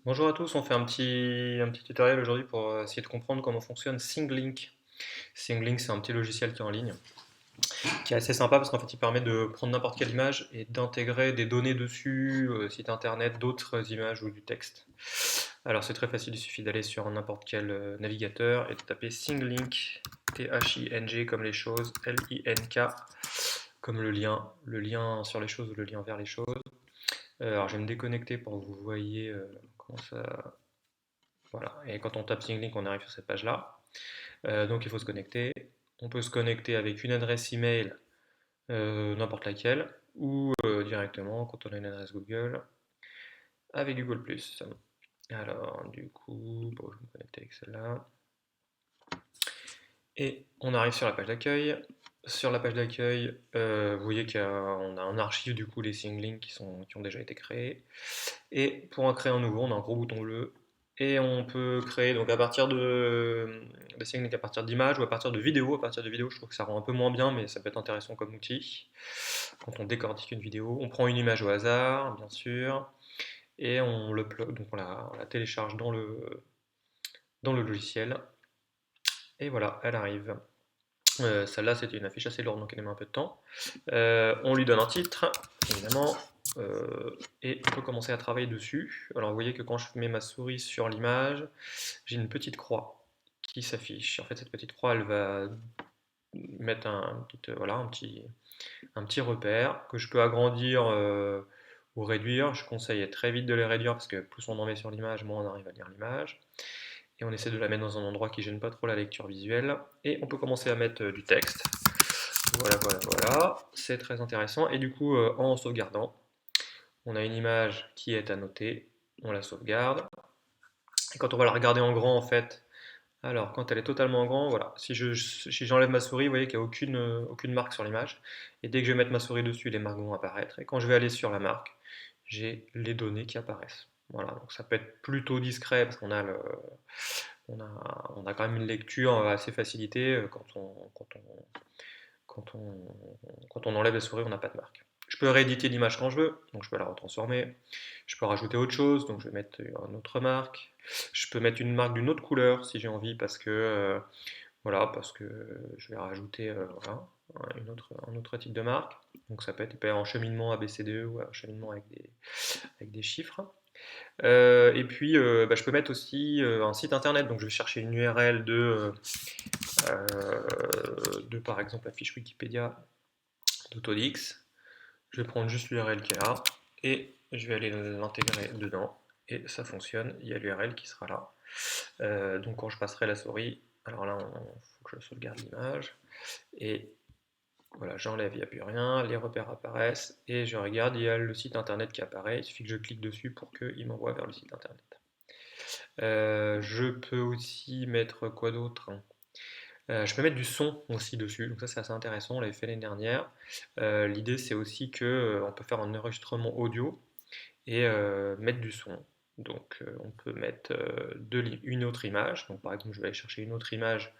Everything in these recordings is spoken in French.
Bonjour à tous, on fait un petit tutoriel aujourd'hui pour essayer de comprendre comment fonctionne SingLink. SingLink, c'est un petit logiciel qui est en ligne, qui est assez sympa parce qu'en fait il permet de prendre n'importe quelle image et d'intégrer des données dessus, site internet, d'autres images ou du texte. Alors c'est très facile, il suffit d'aller sur n'importe quel navigateur et de taper SingLink, T-H-I-N-G comme les choses, L-I-N-K comme le lien sur les choses ou le lien vers les choses. Alors je vais me déconnecter pour que vous voyez comment ça. Voilà, et quand on tape SingLink, on arrive sur cette page-là. Donc il faut se connecter. On peut se connecter avec une adresse email, n'importe laquelle, ou directement, quand on a une adresse Google, avec Google+. Alors, du coup, bon, je vais me connecter avec celle-là. Et on arrive sur la page d'accueil. Sur la page d'accueil, vous voyez qu'on a un archive du coup des SingLink qui ont déjà été créés. Et pour en créer un nouveau, on a un gros bouton bleu. Et on peut créer donc à partir de SingLink, à partir d'images ou à partir de vidéos. À partir de vidéos, je trouve que ça rend un peu moins bien, mais ça peut être intéressant comme outil. Quand on décortique une vidéo, on prend une image au hasard, bien sûr, et on l'upload, donc on la télécharge dans le logiciel. Et voilà, elle arrive. Celle-là, c'était une affiche assez lourde, donc elle met un peu de temps. On lui donne un titre, évidemment, et on peut commencer à travailler dessus. Alors, vous voyez que quand je mets ma souris sur l'image, j'ai une petite croix qui s'affiche. En fait, cette petite croix, elle va mettre voilà, un petit repère que je peux agrandir ou réduire. Je conseille très vite de les réduire parce que plus on en met sur l'image, moins on arrive à lire l'image. Et on essaie de la mettre dans un endroit qui gêne pas trop la lecture visuelle. Et on peut commencer à mettre du texte. Voilà, voilà, voilà. C'est très intéressant. Et du coup, en sauvegardant, on a une image qui est annotée. On la sauvegarde. Et quand on va la regarder en grand, en fait, alors quand elle est totalement en grand, voilà. Si j'enlève ma souris, vous voyez qu'il n'y a aucune marque sur l'image. Et dès que je vais mettre ma souris dessus, les marques vont apparaître. Et quand je vais aller sur la marque, j'ai les données qui apparaissent. Voilà, donc ça peut être plutôt discret parce qu'on a quand même une lecture assez facilitée quand on enlève la souris, on n'a pas de marque. Je peux rééditer l'image quand je veux, donc je peux la retransformer. Je peux rajouter autre chose, donc je vais mettre une autre marque. Je peux mettre une marque d'une autre couleur si j'ai envie, parce que je vais rajouter voilà, un autre type de marque. Donc ça peut être en cheminement ABCDE ou en cheminement avec des chiffres. Et puis je peux mettre aussi un site internet, donc je vais chercher une URL de par exemple la fiche Wikipédia d'Autodix. Je vais prendre juste l'URL qui est là et je vais aller l'intégrer dedans et ça fonctionne, il y a l'URL qui sera là. Donc quand je passerai la souris, alors là il faut que je sauvegarde l'image et voilà, j'enlève, il n'y a plus rien, les repères apparaissent et je regarde, il y a le site internet qui apparaît, il suffit que je clique dessus pour qu'il m'envoie vers le site internet. Je peux aussi mettre quoi d'autre? Je peux mettre du son aussi dessus, donc ça c'est assez intéressant, on l'avait fait l'année dernière. L'idée c'est aussi que on peut faire un enregistrement audio et mettre du son. Donc on peut mettre une autre image. Donc par exemple je vais aller chercher une autre image.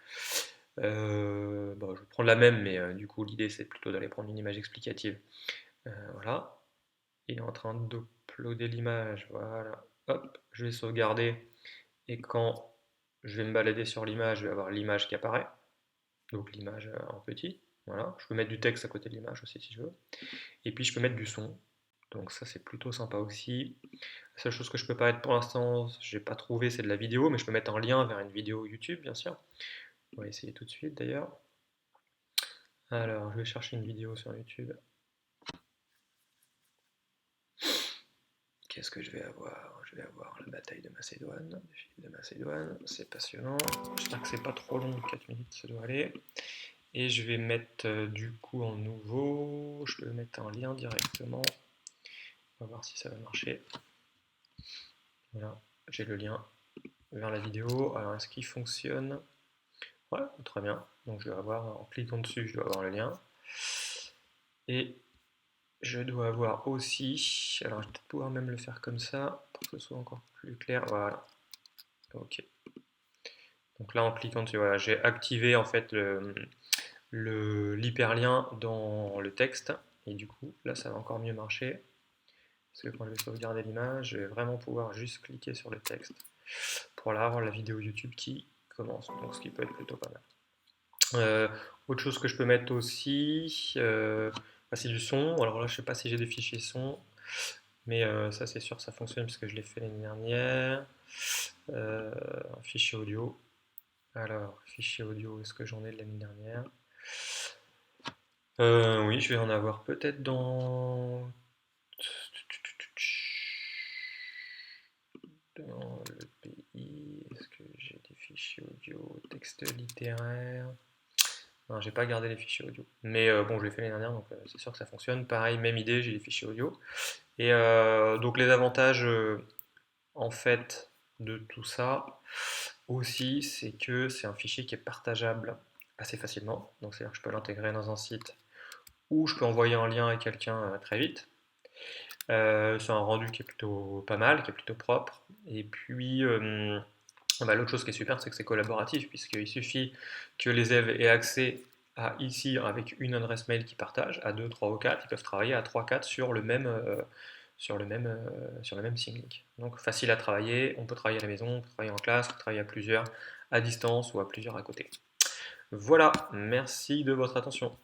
Bon, je vais prendre la même, mais du coup l'idée c'est plutôt d'aller prendre une image explicative. Voilà. Il est en train d'uploader l'image. Voilà. Hop, je vais sauvegarder. Et quand je vais me balader sur l'image, je vais avoir l'image qui apparaît. Donc l'image en petit. Voilà. Je peux mettre du texte à côté de l'image aussi si je veux. Et puis je peux mettre du son. Donc ça c'est plutôt sympa aussi. La seule chose que je peux pas mettre pour l'instant, j'ai pas trouvé, c'est de la vidéo, mais je peux mettre un lien vers une vidéo YouTube, bien sûr. On va essayer tout de suite d'ailleurs. Alors, je vais chercher une vidéo sur YouTube. Qu'est-ce que je vais avoir? Je vais avoir la bataille de Macédoine, de Philippe de Macédoine. C'est passionnant. J'espère que c'est pas trop long, 4 minutes, ça doit aller. Et je vais mettre du coup en nouveau. Je peux mettre un lien directement. On va voir si ça va marcher. Voilà, j'ai le lien vers la vidéo. Alors, est-ce qu'il fonctionne? Ouais, très bien. Donc je vais avoir, en cliquant dessus, je dois avoir le lien. Et je dois avoir aussi, alors je vais peut-être pouvoir même le faire comme ça, pour que ce soit encore plus clair. Voilà. Ok. Donc là, en cliquant dessus, voilà, j'ai activé en fait l'hyperlien dans le texte. Et du coup, là, ça va encore mieux marcher. parce que quand je vais sauvegarder l'image, je vais vraiment pouvoir juste cliquer sur le texte pour là avoir la vidéo YouTube qui commence, donc ce qui peut être plutôt pas mal. Euh, Autre chose que je peux mettre aussi, c'est du son. Alors là, je sais pas si j'ai des fichiers son, mais ça c'est sûr, ça fonctionne parce que je l'ai fait l'année dernière. Euh, un fichier audio. Alors, fichier audio, est-ce que j'en ai de l'année dernière? Oui, je vais en avoir peut-être dans le pays. Est-ce que j'ai des fichiers audio, texte littéraire? Non, j'ai pas gardé les fichiers audio. Mais bon, je l'ai fait l'année dernière, donc c'est sûr que ça fonctionne. Pareil, même idée, j'ai les fichiers audio. Et donc les avantages, en fait, de tout ça aussi, c'est que c'est un fichier qui est partageable assez facilement. Donc c'est-à-dire que je peux l'intégrer dans un site ou je peux envoyer un lien à quelqu'un très vite. C'est un rendu qui est plutôt pas mal, qui est plutôt propre. Et puis, l'autre chose qui est super, c'est que c'est collaboratif, puisqu'il suffit que les élèves aient accès à ici avec une adresse mail qu'ils partagent, à 2, 3 ou 4, ils peuvent travailler à 3, 4 sur le même Sync. Donc facile à travailler, on peut travailler à la maison, on peut travailler en classe, on peut travailler à plusieurs, à distance ou à plusieurs à côté. Voilà, merci de votre attention.